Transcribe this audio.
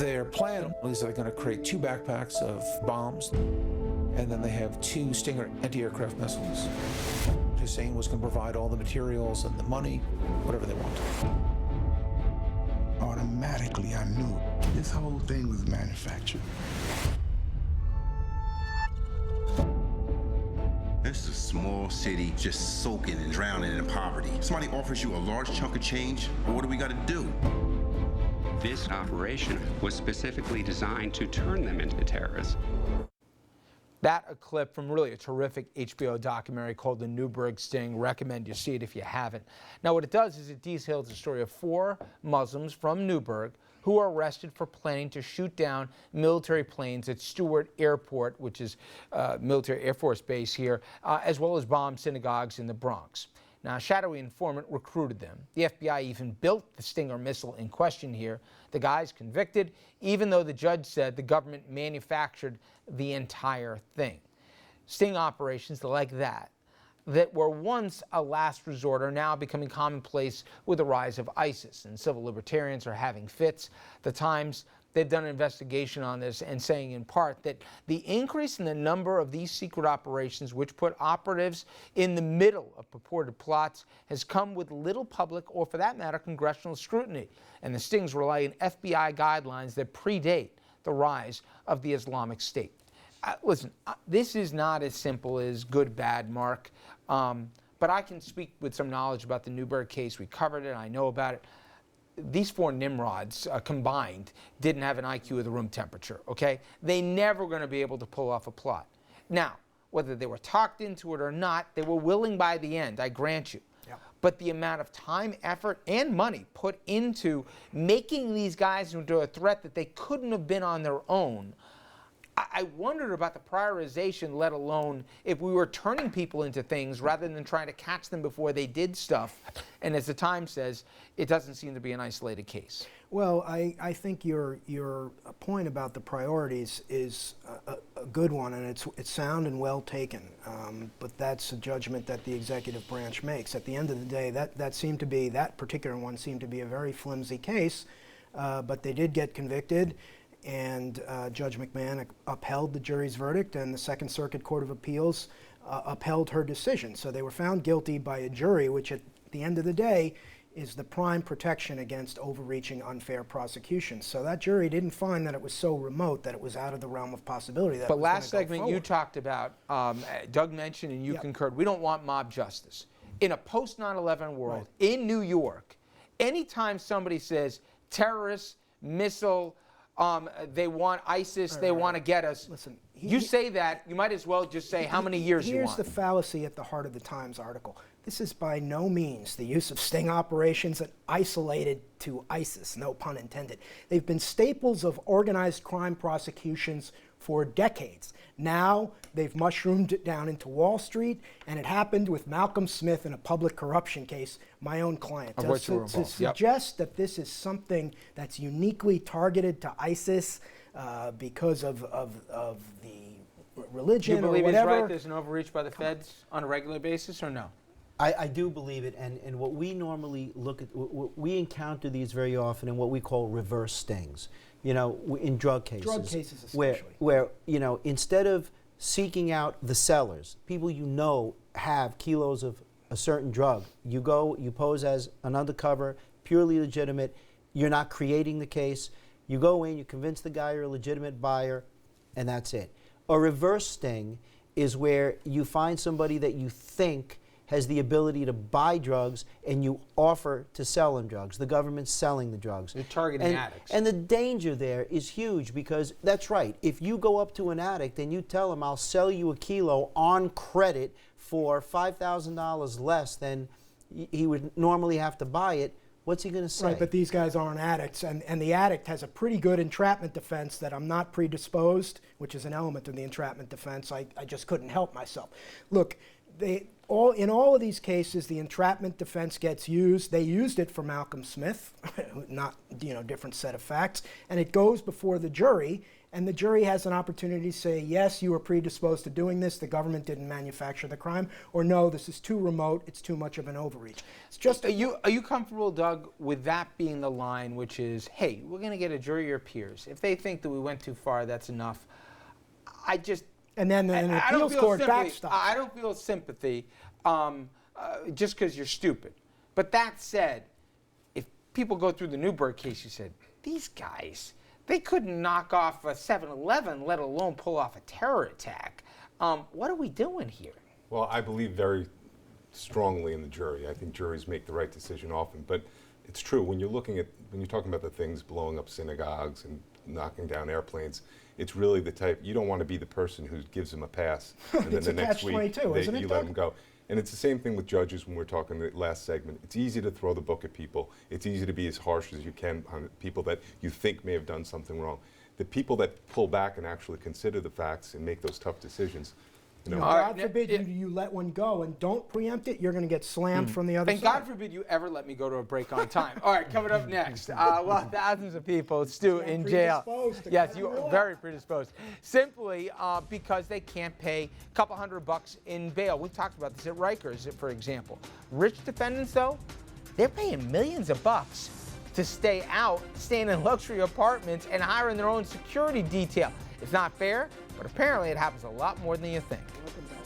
Their plan is they're going to create 2 backpacks of bombs, and then they have 2 Stinger anti-aircraft missiles. Hussein was going to provide all the materials and the money, whatever they wanted. Automatically, I knew this whole thing was manufactured. This is a small city just soaking and drowning in poverty. Somebody offers you a large chunk of change, but what do we got to do? This operation was specifically designed to turn them into terrorists. That a clip from really a terrific HBO documentary called The Nuremberg Sting. Recommend you see it if you haven't. Now what it does is it details the story of 4 Muslims from Nuremberg who are arrested for planning to shoot down military planes at Stewart Airport, which is military Air Force base here, as well as bomb synagogues in the Bronx. Now, a shadowy informant recruited them. The FBI even built the Stinger missile in question here. The guy's convicted, even though the judge said the government manufactured the entire thing. Sting operations like that were once a last resort are now becoming commonplace with the rise of ISIS, and civil libertarians are having fits. The Times, they've done an investigation on this and saying in part that the increase in the number of these secret operations, which put operatives in the middle of purported plots, has come with little public or, for that matter, congressional scrutiny. And the stings rely on FBI guidelines that predate the rise of the Islamic State. Listen, this is not as simple as good, bad, Mark. But I can speak with some knowledge about the Nuremberg case. We covered it. I know about it. These 4 Nimrods combined didn't have an IQ of the room temperature, okay? They never going to be able to pull off a plot. Now, whether they were talked into it or not, they were willing by the end, I grant you. Yep. But the amount of time, effort, and money put into making these guys into a threat that they couldn't have been on their own, I wondered about the prioritization, let alone if we were turning people into things rather than trying to catch them before they did stuff. And as the Times says, it doesn't seem to be an isolated case. Well, I think your point about the priorities is a good one, and it's sound and well taken. But that's a judgment that the executive branch makes. At the end of the day, that particular one seemed to be a very flimsy case, but they did get convicted. And Judge McMahon upheld the jury's verdict, and the Second Circuit Court of Appeals upheld her decision. So they were found guilty by a jury, which at the end of the day is the prime protection against overreaching unfair prosecution. So that jury didn't find that it was so remote that it was out of the realm of possibility. That but last segment you talked about, Doug mentioned and you concurred, we don't want mob justice. In a post 9/11 world, in New York, anytime somebody says terrorists, missile, they want ISIS, they want to get us. Listen, you say that, you might as well just say how many years you want. Here's the fallacy at the heart of the Times article. This is by no means the use of sting operations isolated to ISIS, no pun intended. They've been staples of organized crime prosecutions for decades. Now they've mushroomed it down into Wall Street, and it happened with Malcolm Smith in a public corruption case, my own client. To suggest that this is something that's uniquely targeted to ISIS because of the religion or whatever. Do you believe he's right, there's an overreach by the feds on a regular basis, or no? I do believe it, and what we normally look at, we encounter these very often in what we call reverse stings. You know, in drug cases. Drug cases especially. Where you know, instead of seeking out the sellers, people you know have kilos of a certain drug, you go, you pose as an undercover, purely legitimate, you're not creating the case, you go in, you convince the guy you're a legitimate buyer, and that's it. A reverse sting is where you find somebody that you think has the ability to buy drugs, and you offer to sell them drugs. The government's selling the drugs. You're targeting addicts. And the danger there is huge, because that's right. If you go up to an addict and you tell him, I'll sell you a kilo on credit for $5,000 less than he would normally have to buy it, what's he going to say? Right, but these guys aren't addicts, and the addict has a pretty good entrapment defense that I'm not predisposed, which is an element of the entrapment defense. I just couldn't help myself. Look, in all of these cases, the entrapment defense gets used. They used it for Malcolm Smith, not, different set of facts, and it goes before the jury, and the jury has an opportunity to say, yes, you were predisposed to doing this, the government didn't manufacture the crime, or no, this is too remote, it's too much of an overreach. It's just Are you comfortable, Doug, with that being the line, which is, hey, we're going to get a jury of your peers. If they think that we went too far, that's enough. And then an I don't appeals feel court sympathy. backstops. I don't feel sympathy just because you're stupid. But that said, if people go through the Newberg case, you said, these guys, they couldn't knock off a 7-Eleven, let alone pull off a terror attack. What are we doing here? Well, I believe very strongly in the jury. I think juries make the right decision often. But it's true, when you're talking about the things blowing up synagogues and knocking down airplanes, it's really the type, you don't want to be the person who gives them a pass and then It's the a next week catch-22, isn't it, you let Doug? them go. And it's the same thing with judges when we're talking the last segment. It's easy to throw the book at people. It's easy to be as harsh as you can on people that you think may have done something wrong. The people that pull back and actually consider the facts and make those tough decisions, you know. God forbid you let one go and don't preempt it, you're going to get slammed from the other And side. God forbid you ever let me go to a break on time. All right, coming up next, well, thousands of people, Stu, in jail. Predisposed to Yes, cut you them are off. very predisposed. Simply because they can't pay a couple $100 in bail. We talked about this at Rikers, for example. Rich defendants, though, they're paying millions of bucks to stay out, staying in luxury apartments, and hiring their own security detail. It's not fair, but apparently it happens a lot more than you think. Welcome back.